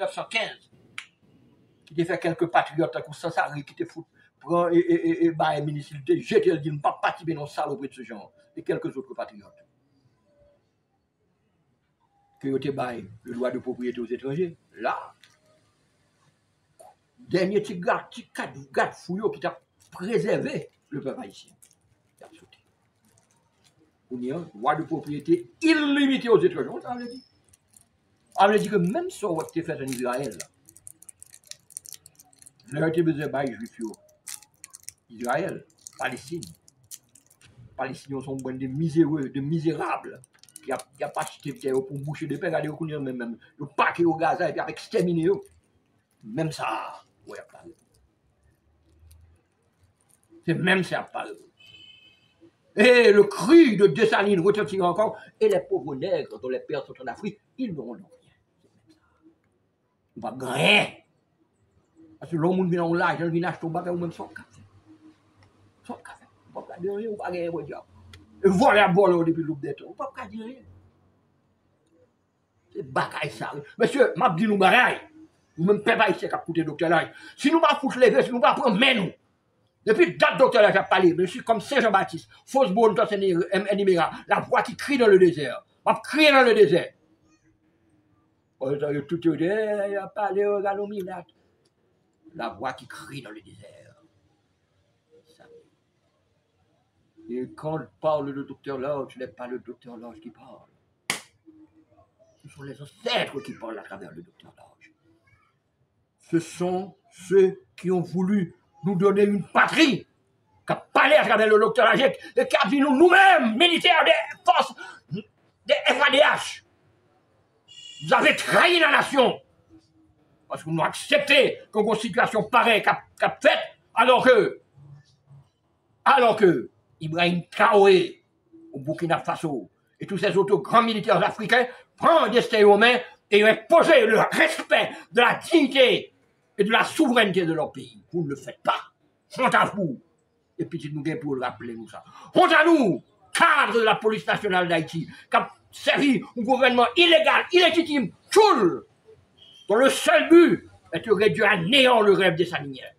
1915, qui te fait quelques patriotes comme ça, qui te foutent, prend et bah, ministre, il te jette, il dit, ne pas participer dans saloperie de ce genre, et quelques autres patriotes. Que vous te bail le droit de propriété aux étrangers. Là, dernier petit garde fouillot qui t'a préservé le peuple haïtien. Pour dire, droit de propriété illimité aux étrangers. Ça veut dire. Ça veut dire que même si on tu fait en Israël, là, tu as besoin de bail juif. Israël, Palestine. Les Palestiniens sont des miséreux, de misérables. Qui a pas acheté pour boucher des pains, regardez, même, le paquet au Gaza et puis avec exterminé. Même ça, ouais, c'est même ça, pas. Et le cri de Dessalines retentira encore, et les pauvres nègres dont les pères sont en Afrique, ils n'auront rien. Ils ne vont pas rien. Parce que l'homme vient en large, il vient acheter un bagage ou même son café. Son café. On ne peut pas dire rien, on ne peut pas rien, mon diable. Et voilà, bon, depuis l'oup d'être, on ne peut pas dire rien. C'est bagaille ça. Monsieur, m'a dit nous bagaille. Nous même pas ici qu'à coûter docteur là. Si nous pas foutre lever, si nous pas prendre main nous. Depuis date docteur là j'ai parlé, je suis comme Saint Jean-Baptiste, fausse bonne dans la voix qui crie dans le désert. M'a crié dans le désert. Tout il a parlé au Galominat. La voix qui crie dans le désert. Et quand parle le docteur Lodge, ce n'est pas le docteur Lodge qui parle. Ce sont les ancêtres qui parlent à travers le docteur Lodge. Ce sont ceux qui ont voulu nous donner une patrie, qui a parlé à travers le docteur Lodge et qui a dit nous-mêmes, militaires des forces des FADH, vous avez trahi la nation. Parce que nous acceptez qu'une situation pareille qu'a faite, alors que Ibrahim Traoré au Burkina Faso et tous ces autres grands militaires africains prennent des destin aux mains et imposent le respect de la dignité et de la souveraineté de leur pays. Vous ne le faites pas. Honte à vous. Et puis nous gagnons pour le rappeler nous ça. Honte à nous, cadre de la police nationale d'Haïti, qui a servi un gouvernement illégal, illégitime, tchoul, dont le seul but est de réduire à néant le rêve des salinières.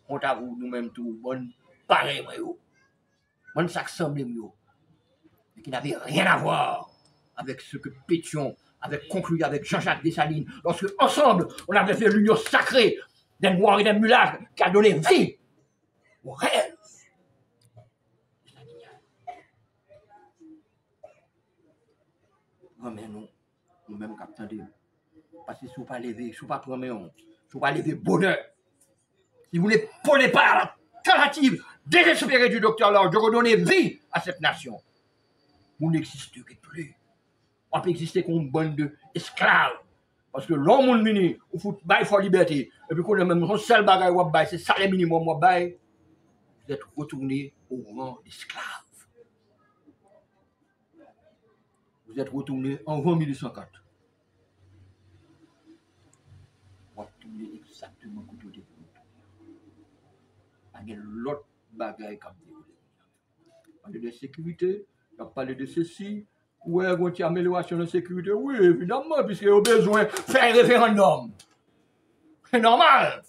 Honte à vous, nous-mêmes tous, bonne pareil, bonne sac semblé, qui n'avait rien à voir avec ce que Pétion avait conclu avec Jean-Jacques Dessalines, lorsque ensemble on avait fait l'union sacrée des Noirs et des Mulâtres qui a donné vie au rêve. Mais nous-mêmes, attendez, parce que si vous ne pas lever, si vous ne pas prendre, si vous ne pas lever bonheur, si vous ne prenez pas à la tentative désespérée du docteur Lodge de redonner vie à cette nation, vous n'existerez plus. On peut exister comme une bande d'esclaves. Parce que l'homme monde mini, il faut bailler pour la liberté. Et puis qu'on a même un seul bagage ou bailler, c'est ça le minimum ou bailler. Vous êtes retourné au rang d'esclaves. Vous êtes retourné en 1804. Vous retournez exactement comme vous devez retourner. Il y a l'autre bagage comme vous devez. On parle de sécurité, on parle de ceci. Ouais, on a une amélioration de sécurité. Oui, évidemment, puisqu'il y a besoin de faire un référendum. C'est normal.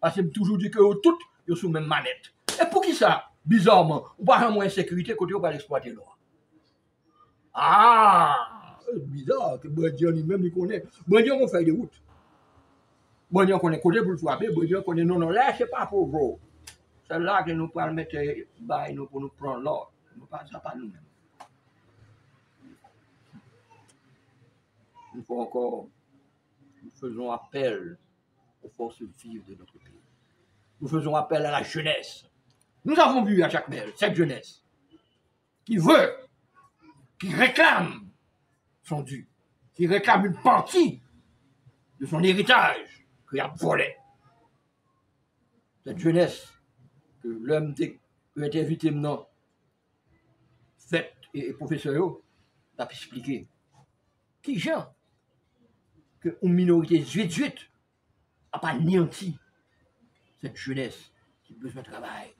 Parce que je toujours dit que toutes sont sous même manette. Et pour qui ça? Bizarrement, on va avoir moins de sécurité quand on va l'exploiter là. Ah! C'est bizarre que Badian lui-même il connaît. Badian on fait des routes. Badian connaît côté pour le frapper. Badian connaît non, là, c'est pas pour gros. C'est là que nous pouvons mettre bail pour nous prendre l'ordre. Nous pas ça pas nous-mêmes. Une fois encore, nous faisons appel aux forces vives de notre pays. Nous faisons appel à la jeunesse. Nous avons vu à Jacques Mel, cette jeunesse, qui veut, qui réclame son dû, qui réclame une partie de son héritage qu'il a volé. Cette jeunesse que l'homme qui a été invité maintenant, fait et professeur, a expliqué. Qui gens que une minorité 18 n'a pas anéanti cette jeunesse qui a besoin de travail.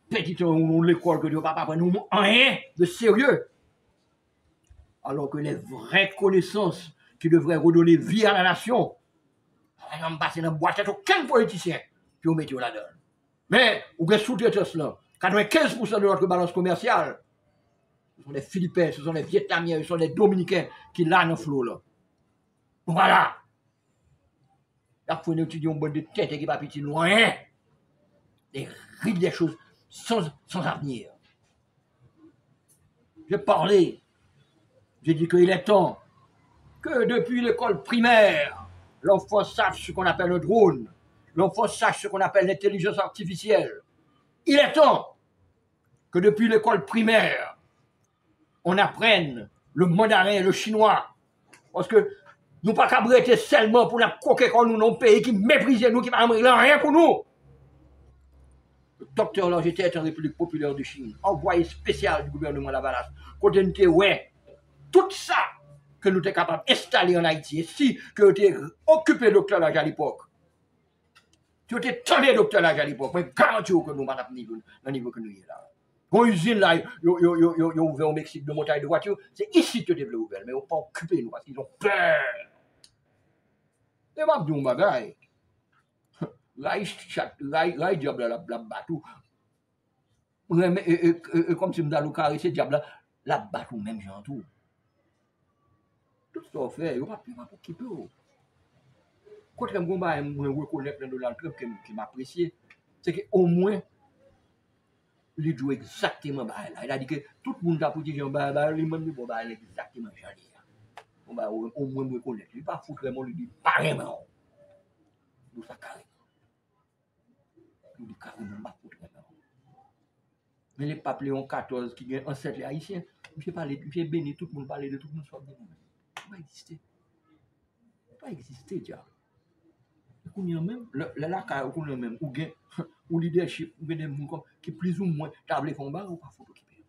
Petit on l'école que Dieu va pas prendre rien de sérieux. alors que les vraies connaissances qui devraient redonner vie à la nation, on passe dans la boîte, aucun politicien qui vous mettez là-dedans. Mais, vous avez sous-traitance là, 95% de notre balance commerciale, ce sont les Philippins, ce sont les Vietnamiens, ce sont les Dominicains qui là dans le flot là. Voilà. Là, il faut étudier une bonne de tête et qui va petit loin. Des rides des choses sans avenir. J'ai parlé, j'ai dit qu'il est temps que depuis l'école primaire, l'enfant sache ce qu'on appelle le drone, l'enfant sache ce qu'on appelle l'intelligence artificielle. Il est temps que depuis l'école primaire, on apprenne le mandarin et le chinois. Parce que nous ne pouvons pas bretter seulement pour la coquer comme nous, nos pays qui méprisent nous, qui ne font rien pour nous. Le docteur Langeté est en République populaire de Chine, envoyé spécial du gouvernement Lavalas. Côté nous, ouais, tout ça que nous sommes capables d'installer en Haïti, et si que nous sommes occupé docteur Lange à l'époque, tu étais tendu docteur Lange à l'époque, mais garantis que nous sommes dans le niveau que nous sommes là. Une usine là, ils ont ouvert au Mexique de montagne de voiture, c'est ici que tu devrais ouvrir, mais ils n'ont pas occupé nous parce qu'ils ont peur. Et moi, je dis un bagage. Là, il diable la batou. Comme si je me caressé, diable la batou même genre tout. Tout ce qu'on fait, il n'y a pas pour qui peut. Quand je me reconnaître dans Donald Trump qui m'apprécie, c'est qu'au moins, il joue exactement là. Il a dit que tout le monde a pour dire, lui-même, il va exactement genre. Au moins, me reconnaître. Il ne va pas foutre vraiment, il dit pareillement. Nous, ça carrément. Nous, carrément, pas foutre vraiment. Mais les papes Léon XIV qui est ancêtre haïtien, j'ai béni tout le monde, parler de tout le monde, soit béni. Ça ne va pas exister. Ça ne va pas exister, diable. Même, là, même, ou leadership, ou des gens qui plus ou moins tablent les combats ou pas faut occuper.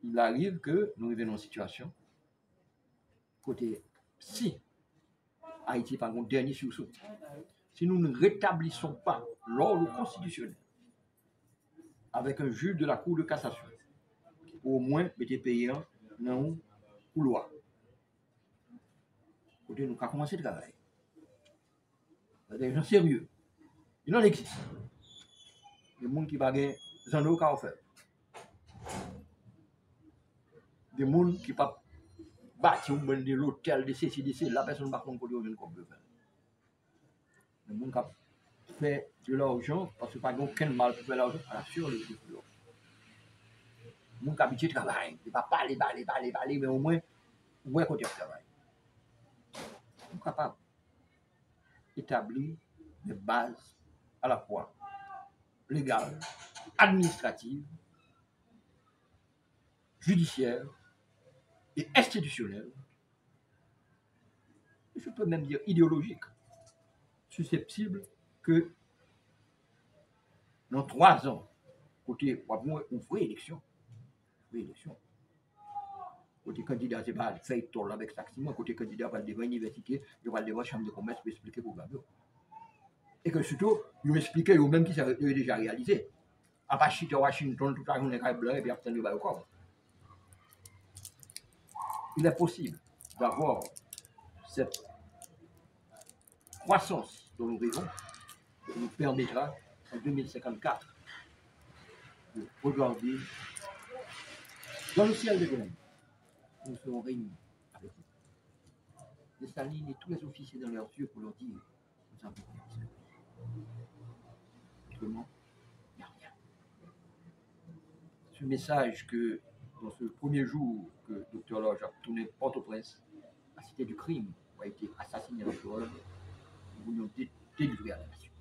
Il arrive que nous arrivons dans une situation, côté, si Haïti par contre dernier sursaut, si nous ne rétablissons pas l'ordre constitutionnel avec un juge de la Cour de cassation, qui au moins mettez payant dans une loi. Côté nous avons commencé le travail. Des gens sérieux. Il en existe. Des gens qui ne sont pas faire. Des gens qui ne pas bâtir de l'hôtel de CCDC, la personne ne va pas comprendre ce qu'on peut faire. Des gens qui fait de l'argent parce qu'il n'y a pas aucun mal pour faire l'argent, assure le plus. Des gens qui habituent à travailler. Il ne va pas parler, mais au moins, où est côté de travail. Ils sont capables d'établir des bases à la fois légales, administratives, judiciaires et institutionnelles, et je peux même dire idéologiques, susceptibles que dans 3 ans, côté une vraie élection, côté candidat, c'est pas faire tour avec Saximo, côté candidat va devant l'université, il va devant la chambre de commerce pour expliquer pour Gabio. Et que surtout, il expliquer eux-mêmes qui s'est déjà réalisé. À part chiter Washington, tout à l'heure, blanc et puis après, le bail corps. Il est possible d'avoir cette croissance dont nous rêvons, qui nous permettra en 2054 de regarder dans le ciel de Grenoble. Nous serons réunis avec vous. Les Staline et tous les officiers dans leurs yeux pour leur dire nous avons fait. Autrement, il n'y a rien. Ce message que dans ce premier jour que Dr. Lodge a tourné Port-au-Prince, la cité du crime, où a été assassiné en Floride, nous voulions délivrer à la nation.